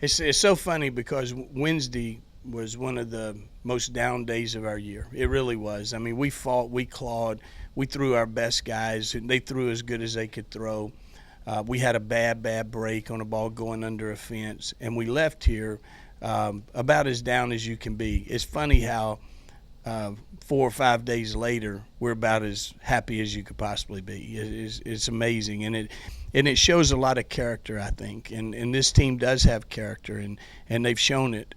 It's so funny because Wednesday was one of the most down days of our year. It really was. I mean, we fought, we clawed, we threw our best guys, and they threw as good as they could throw. We had a bad break on a ball going under a fence, and we left here about as down as you can be. It's funny how 4 or 5 days later, we're about as happy as you could possibly be. It's amazing, and it shows a lot of character, I think. And this team does have character, and they've shown it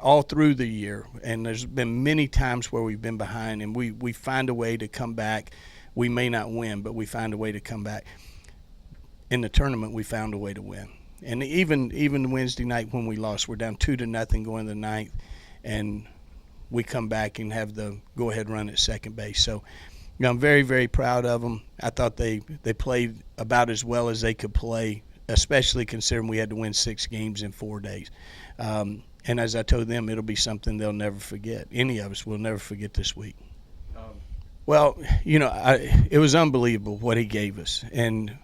all through the year. And there's been many times where we've been behind, and we find a way to come back. We may not win, but we find a way to come back. In the tournament, we found a way to win. And even Wednesday night when we lost, we're down 2-0 going to the ninth, and we come back and have the go-ahead run at second base. So, I'm very, very proud of them. I thought they played about as well as they could play, especially considering we had to win 6 games in 4 days. And as I told them, it'll be something they'll never forget. Any of us will never forget this week. Well, it was unbelievable what he gave us.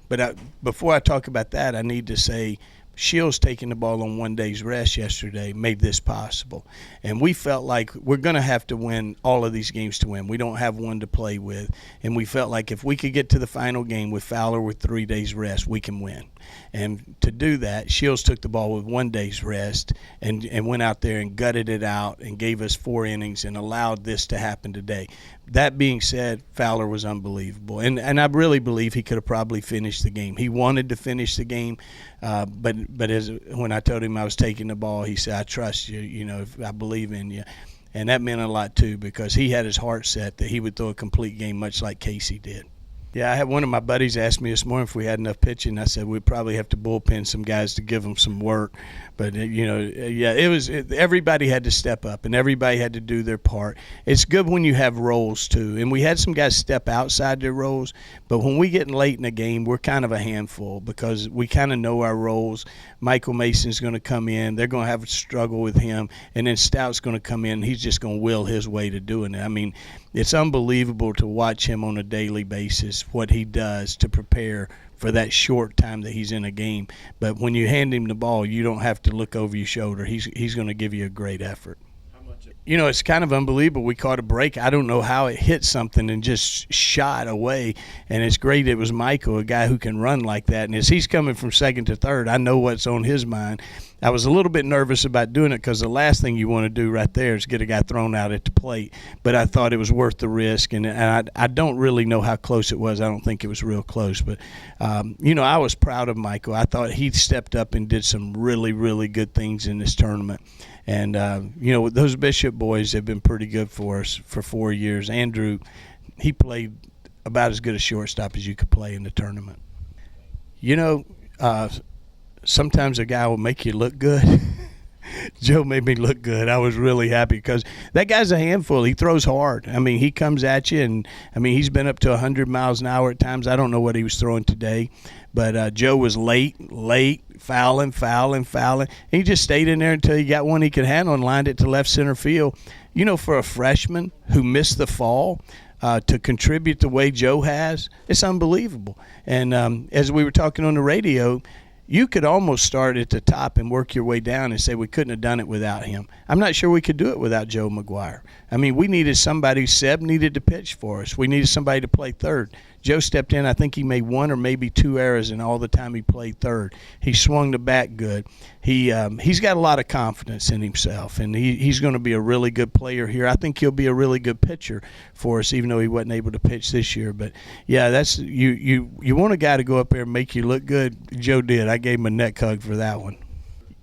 But before I talk about that, I need to say Shields taking the ball on 1 day's rest yesterday made this possible. And we felt like we're going to have to win all of these games to win. We don't have one to play with. And we felt like if we could get to the final game with Fowler with 3 days rest, we can win. And to do that, Shields took the ball with 1 day's rest and went out there and gutted it out and gave us 4 innings and allowed this to happen today. That being said, Fowler was unbelievable. And I really believe he could have probably finished the game. He wanted to finish the game, but when I told him I was taking the ball, he said, I trust you, I believe in you. And that meant a lot, too, because he had his heart set that he would throw a complete game much like Casey did. Yeah, I had one of my buddies ask me this morning if we had enough pitching. I said we'd probably have to bullpen some guys to give them some work. But, everybody had to step up and everybody had to do their part. It's good when you have roles, too. And we had some guys step outside their roles. But when we get late in the game, we're kind of a handful because we kind of know our roles. Michael Mason's going to come in. They're going to have a struggle with him. And then Stout's going to come in. He's just going to will his way to doing it. I mean, it's unbelievable to watch him on a daily basis, what he does to prepare for that short time that he's in a game. But when you hand him the ball, you don't have to look over your shoulder. He's going to give you a great effort. It's kind of unbelievable. We caught a break. I don't know how it hit something and just shot away. And it's great it was Michael, a guy who can run like that. And as he's coming from second to third, I know what's on his mind. I was a little bit nervous about doing it because the last thing you want to do right there is get a guy thrown out at the plate. But I thought it was worth the risk. And I don't really know how close it was. I don't think it was real close. But, I was proud of Michael. I thought he stepped up and did some really, really good things in this tournament. And, those Bishop boys have been pretty good for us for 4 years. Andrew, he played about as good a shortstop as you could play in the tournament. Sometimes a guy will make you look good. Joe made me look good. I was really happy because that guy's a handful. He throws hard. I mean, he comes at you, and, he's been up to 100 miles an hour at times. I don't know what he was throwing today. But Joe was late, fouling. He just stayed in there until he got one he could handle and lined it to left center field. For a freshman who missed the fall, to contribute the way Joe has, it's unbelievable. And as we were talking on the radio, you could almost start at the top and work your way down and say we couldn't have done it without him. I'm not sure we could do it without Joe McGuire. We needed somebody. Seb needed to pitch for us. We needed somebody to play third. Joe stepped in. I think he made 1 or maybe 2 errors in all the time he played third. He swung the bat good. He's got a lot of confidence in himself, and he's going to be a really good player here. I think he'll be a really good pitcher for us, even though he wasn't able to pitch this year. But, yeah, that's you want a guy to go up there and make you look good. Joe did. I gave him a neck hug for that one.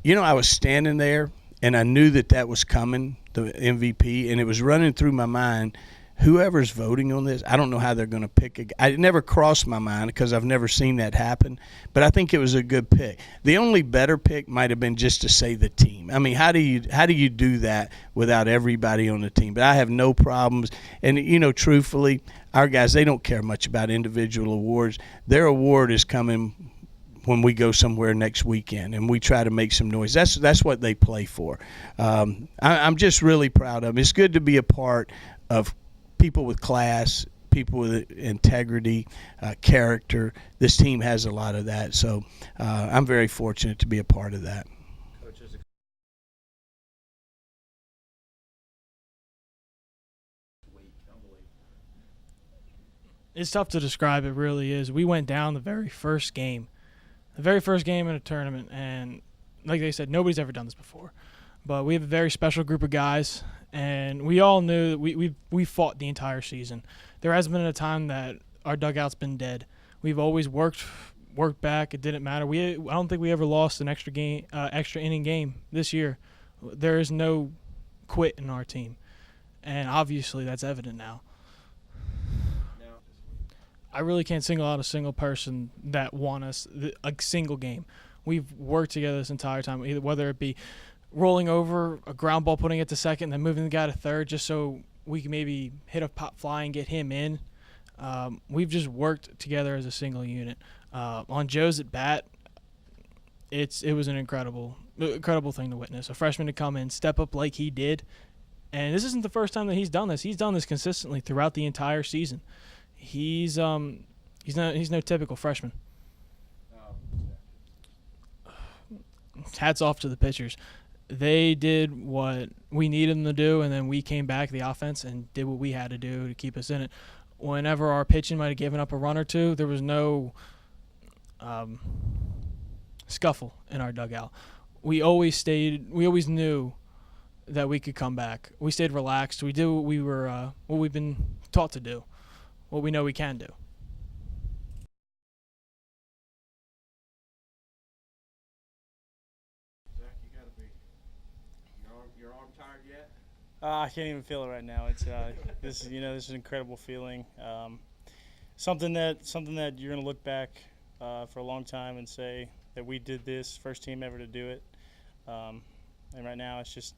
I was standing there, and I knew that was coming, the MVP, and it was running through my mind, whoever's voting on this, I don't know how they're going to pick a guy. It never crossed my mind because I've never seen that happen, but I think it was a good pick. The only better pick might have been just to say the team. How do you do that without everybody on the team? But I have no problems. And, truthfully, our guys, they don't care much about individual awards. Their award is coming when we go somewhere next weekend and we try to make some noise. That's what they play for. I'm just really proud of them. It's good to be a part of people with class, people with integrity, character. This team has a lot of that. So I'm very fortunate to be a part of that. It's tough to describe. It really is. We went down the very first game in a tournament, and like they said, nobody's ever done this before. But we have a very special group of guys, and we all knew that we fought the entire season. There hasn't been a time that our dugout's been dead. We've always worked back. It didn't matter. I don't think we ever lost an extra inning game this year. There is no quit in our team, and obviously that's evident now. I really can't single out a single person that won us a single game. We've worked together this entire time, whether it be rolling over a ground ball, putting it to second, then moving the guy to third just so we can maybe hit a pop fly and get him in. We've just worked together as a single unit. On Joe's at bat, it was an incredible thing to witness. A freshman to come in, step up like he did, and this isn't the first time that he's done this. He's done this consistently throughout the entire season. He's no typical freshman. Hats off to the pitchers. They did what we needed them to do, and then we came back, the offense, and did what we had to do to keep us in it. Whenever our pitching might have given up a run or two, there was no scuffle in our dugout. We always knew that we could come back. We stayed relaxed. We did what we've been taught to do, what we know we can do. Your arm tired yet? I can't even feel it right now. It's this is an incredible feeling. Something that you're gonna look back for a long time and say that we did this, first team ever to do it. And right now it's just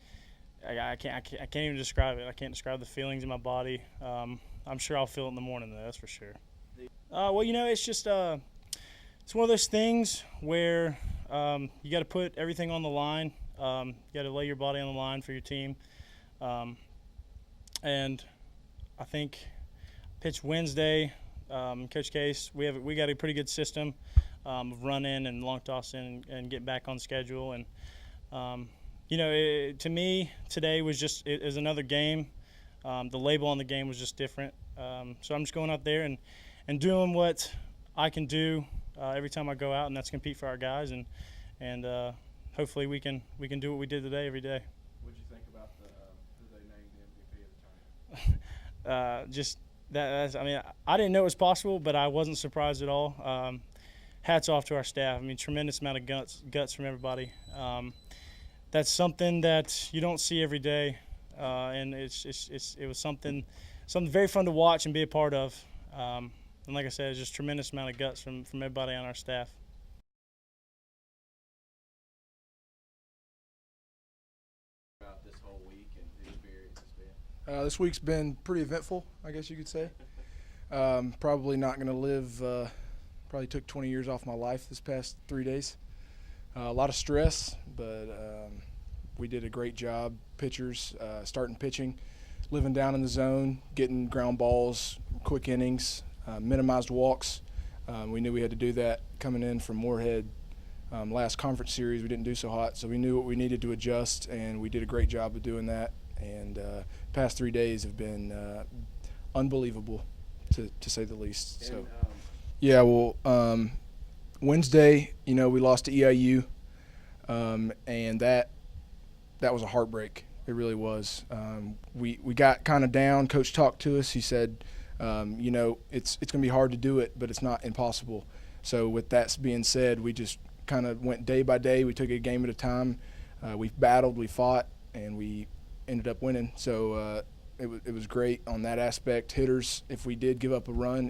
I can't even describe it. I can't describe the feelings in my body. I'm sure I'll feel it in the morning though. That's for sure. Well, it's just it's one of those things where you got to put everything on the line. You got to lay your body on the line for your team. And I think pitch Wednesday, Coach Case, we got a pretty good system of run in and long toss in and get back on schedule. And to me today was another game. The label on the game was just different. So I'm just going out there and doing what I can do every time I go out, and that's compete for our guys and hopefully we can do what we did today every day. What did you think about who they named the MVP of the tournament? Just that. I didn't know it was possible, but I wasn't surprised at all. Hats off to our staff. Tremendous amount of guts from everybody. That's something that you don't see every day, and it was something very fun to watch and be a part of. And like I said, it's just tremendous amount of guts from everybody on our staff. About this whole week and the experience it's been. This week's been pretty eventful, I guess you could say. Probably not going to live. Probably took 20 years off my life this past 3 days. A lot of stress, but we did a great job. Pitchers starting pitching, living down in the zone, getting ground balls, quick innings, minimized walks. We knew we had to do that coming in from Moorhead. Last conference series we didn't do so hot, so we knew what we needed to adjust, and we did a great job of doing that. And past 3 days have been unbelievable, to say the least. So, yeah, well, Wednesday, we lost to EIU, and that was a heartbreak. It really was. We got kind of down. Coach talked to us. He said, it's going to be hard to do it, but it's not impossible. So with that being said, we just kind of went day by day. We took it a game at a time. We battled, we fought, and we ended up winning. So it was great on that aspect. Hitters, if we did give up a run,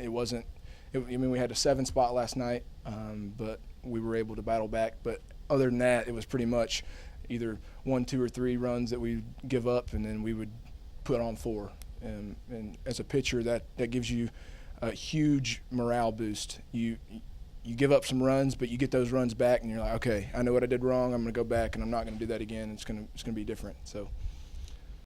we had a 7 spot last night, but we were able to battle back. But other than that, it was pretty much either 1, 2, or 3 runs that we give up, and then we would put on 4. And as a pitcher, that gives you a huge morale boost. You give up some runs, but you get those runs back, and you're like, okay, I know what I did wrong. I'm going to go back, and I'm not going to do that again. It's going to be different. So